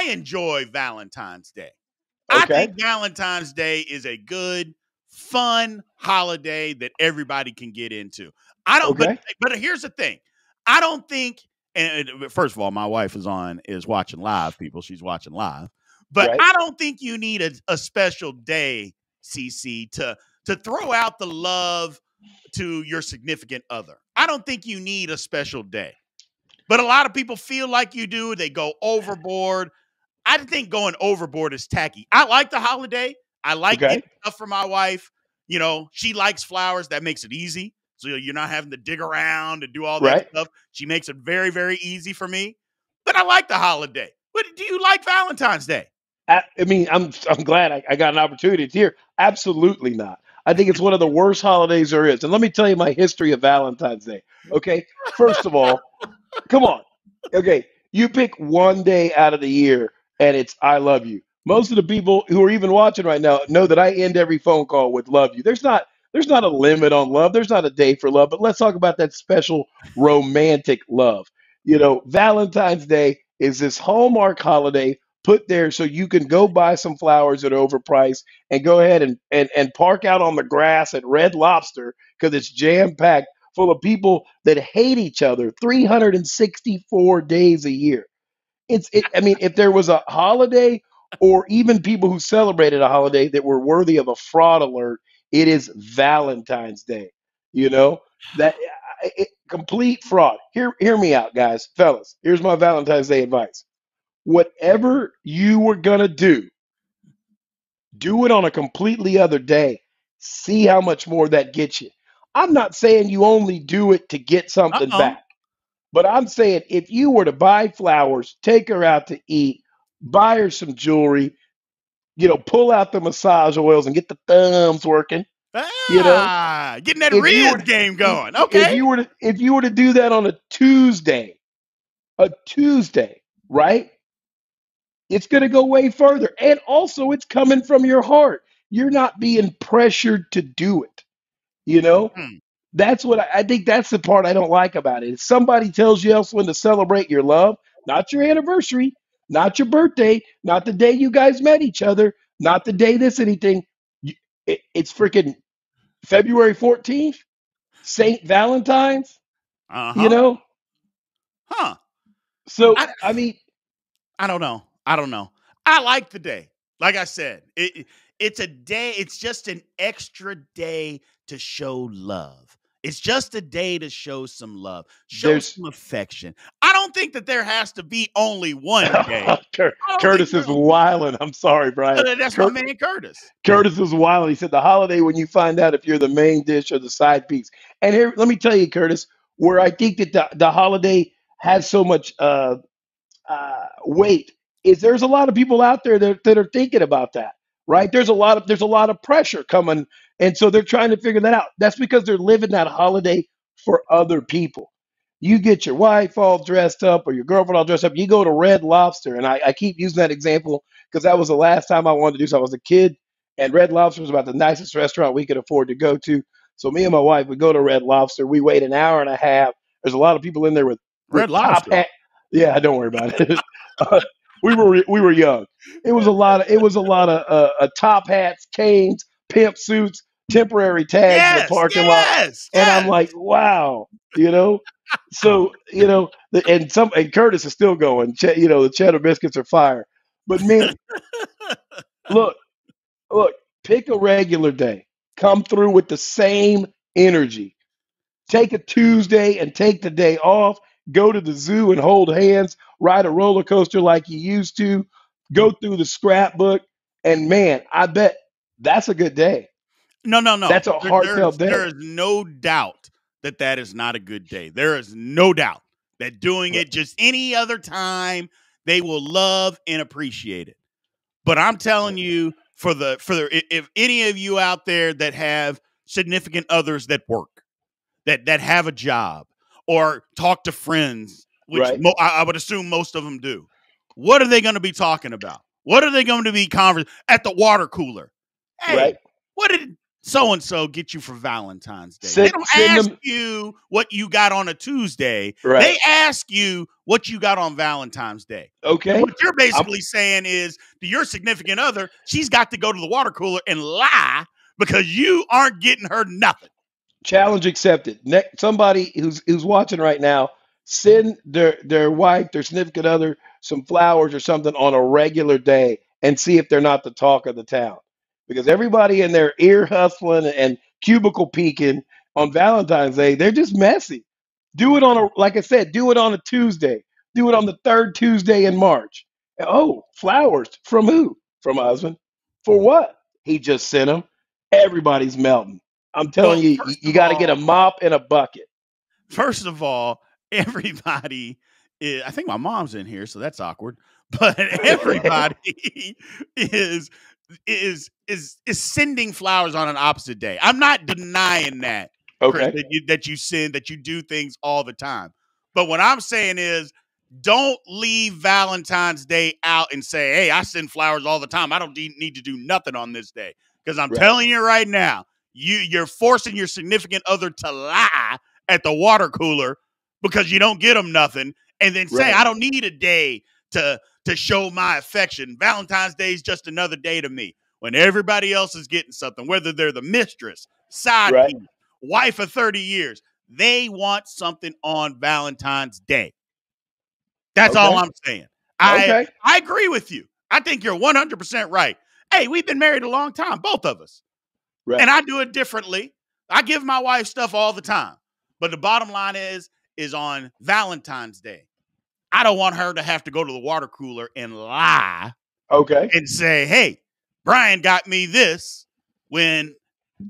enjoy Valentine's Day. I Okay. think Valentine's Day is a good, fun holiday that everybody can get into. I don't, Okay. but here's the thing. I don't think, and first of all, my wife is watching live, people. She's watching live. But Right. I don't think you need a special day, CC, to throw out the love to your significant other. I don't think you need a special day. But a lot of people feel like you do. They go overboard. I think going overboard is tacky. I like the holiday. I like Okay. getting stuff for my wife. You know, she likes flowers. That makes it easy. So you're not having to dig around and do all that Right. stuff. She makes it very, very easy for me. But I like the holiday. But do you like Valentine's Day? I mean, I'm glad I got an opportunity to hear. Absolutely not. I think it's one of the worst holidays there is. And let me tell you my history of Valentine's Day. Okay. First of all, come on. Okay. You pick one day out of the year and it's I love you. Most of the people who are even watching right now know that I end every phone call with love you. There's not a limit on love. There's not a day for love, but let's talk about that special romantic love. Valentine's Day is this Hallmark holiday put there so you can go buy some flowers that are overpriced and go ahead and park out on the grass at Red Lobster because it's jam packed full of people that hate each other 364 days a year. I mean, if there was a holiday or even people who celebrated a holiday that were worthy of a fraud alert, it is Valentine's Day. You know that complete fraud. Hear me out, guys, fellas. Here's my Valentine's Day advice. Whatever you were gonna do it on a completely other day. See how much more that gets you. I'm not saying you only do it to get something Uh-oh. back. But I'm saying if you were to buy flowers, take her out to eat, buy her some jewelry, pull out the massage oils and get the thumbs working, you know, Getting that if you Riz were game if, going. Okay. if you were to do that on a Tuesday, right? It's going to go way further. And also it's coming from your heart. You're not being pressured to do it, you know? Hmm. That's what I think that's the part I don't like about it. If somebody tells you else when to celebrate your love, not your anniversary, not your birthday, not the day you guys met each other, not the day this anything, it's freaking February 14th, St. Valentine's, you Uh-huh. know? Huh. So, I I mean, I don't know. I don't know. I like the day. Like I said, it's a day. It's just an extra day to show love. It's just a day to show some love, show there's some affection. I don't think that there has to be only one day. I don't think Curtis is wilding. I'm sorry, Brian. that's my man Curtis. Curtis was wild. He said the holiday when you find out if you're the main dish or the side piece. And here, let me tell you, Curtis, where I think that the holiday has so much weight is there's a lot of people out there that are thinking about that, right? There's a lot of pressure coming, and so they're trying to figure that out. That's because they're living that holiday for other people. You get your wife all dressed up or your girlfriend all dressed up. You go to Red Lobster, and I keep using that example because that was the last time I wanted to do so. I was a kid, and Red Lobster was about the nicest restaurant we could afford to go to. So me and my wife would go to Red Lobster. We wait an hour and a half. There's a lot of people in there with Red top Lobster. hat. Yeah, don't worry about it. We were young. It was a lot of top hats, canes, pimp suits, temporary tags in the Yes, parking lot, yes, and I'm yes. like, wow, you know. So and Curtis is still going. The cheddar biscuits are fire. But man, look, look, pick a regular day. Come through with the same energy. Take a Tuesday and take the day off. Go to the zoo and hold hands. Ride a roller coaster like you used to. Go through the scrapbook. And man, I bet that's a good day. No, no, no. That's a heartfelt There day. is no doubt that is not a good day. There is no doubt that doing it just any other time, they will love and appreciate it. But I'm telling you, if any of you out there that have significant others that work, that have a job or talk to friends, which Right, I would assume most of them do, what are they going to be talking about? What are they going to be at the water cooler? right. Hey, what did so and so get you for Valentine's Day. They Send don't send ask them you what you got on a Tuesday. right. They ask you what you got on Valentine's Day. And Okay. what you're I'm basically saying is to your significant other, she's got to go to the water cooler and lie because you aren't getting her nothing. Challenge accepted. Somebody who's watching right now, send their wife, their significant other, some flowers or something on a regular day, and see if they're not the talk of the town. Because everybody in their ear hustling and cubicle peeking on Valentine's Day, they're just messy. Do it on a like I said, do it on a Tuesday. Do it on the third Tuesday in March. Oh, flowers from who? From a husband. For what? He just sent them. Everybody's melting. I'm telling Well, you, you got to get a mop and a bucket. first of all, everybody is, I think my mom's in here, so that's awkward. But everybody is is sending flowers on an opposite day. I'm not denying that, Chris, Okay. that you send, that you do things all the time. But what I'm saying is don't leave Valentine's Day out and say, hey, I send flowers all the time. I don't need to do nothing on this day. Because I'm Right. telling you right now, you're forcing your significant other to lie at the water cooler because you don't get them nothing, and then say, Right. I don't need a day to show my affection. Valentine's Day is just another day to me. When everybody else is getting something, whether they're the mistress, side Right. piece, wife of 30 years, they want something on Valentine's Day. That's all Okay. I'm saying. I Okay. I agree with you. I think you're 100% right. Hey, we've been married a long time, both of us. And Right. I do it differently. I give my wife stuff all the time. But the bottom line is on Valentine's Day, I don't want her to have to go to the water cooler and lie Okay. and say, hey, Brian got me this, when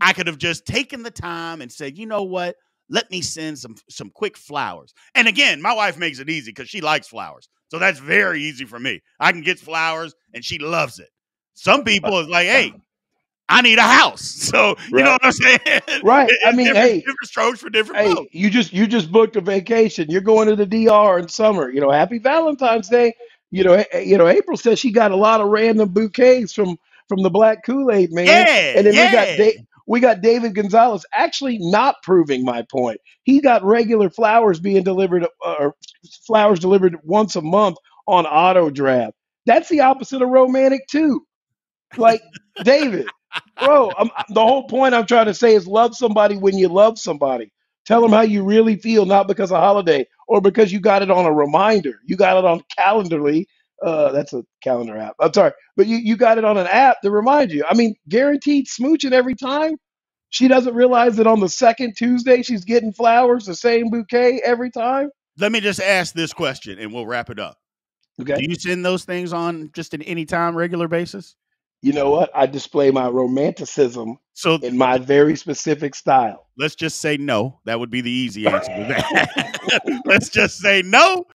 I could have just taken the time and said, you know what? Let me send some quick flowers. And again, my wife makes it easy because she likes flowers. So that's very easy for me. I can get flowers and she loves it. Some Uh, people is like, hey, I need a house. So you know right. what I'm saying? Right. I mean, hey, Different strokes for different hey, folks. you just booked a vacation. You're going to the DR in summer. Happy Valentine's Day. April says she got a lot of random bouquets from the Black Kool-Aid man. Yeah, And then yeah. we got David Gonzalez actually not proving my point. He got regular flowers being delivered or flowers delivered once a month on auto draft. That's the opposite of romantic too. Like David, bro, the whole point I'm trying to say is love somebody when you love somebody. Tell them how you really feel, not because of holiday or because you got it on a reminder. You got it on Calendarly. That's a calendar app. I'm sorry, but you got it on an app to remind you. I mean, guaranteed smooching every time. She doesn't realize that on the second Tuesday she's getting flowers, the same bouquet every time. Let me just ask this question and we'll wrap it up. Do Okay. you send those things on just an anytime regular basis? You know what? I display my romanticism So in my very specific style. let's just say no. That would be the easy answer to that. Let's just say no.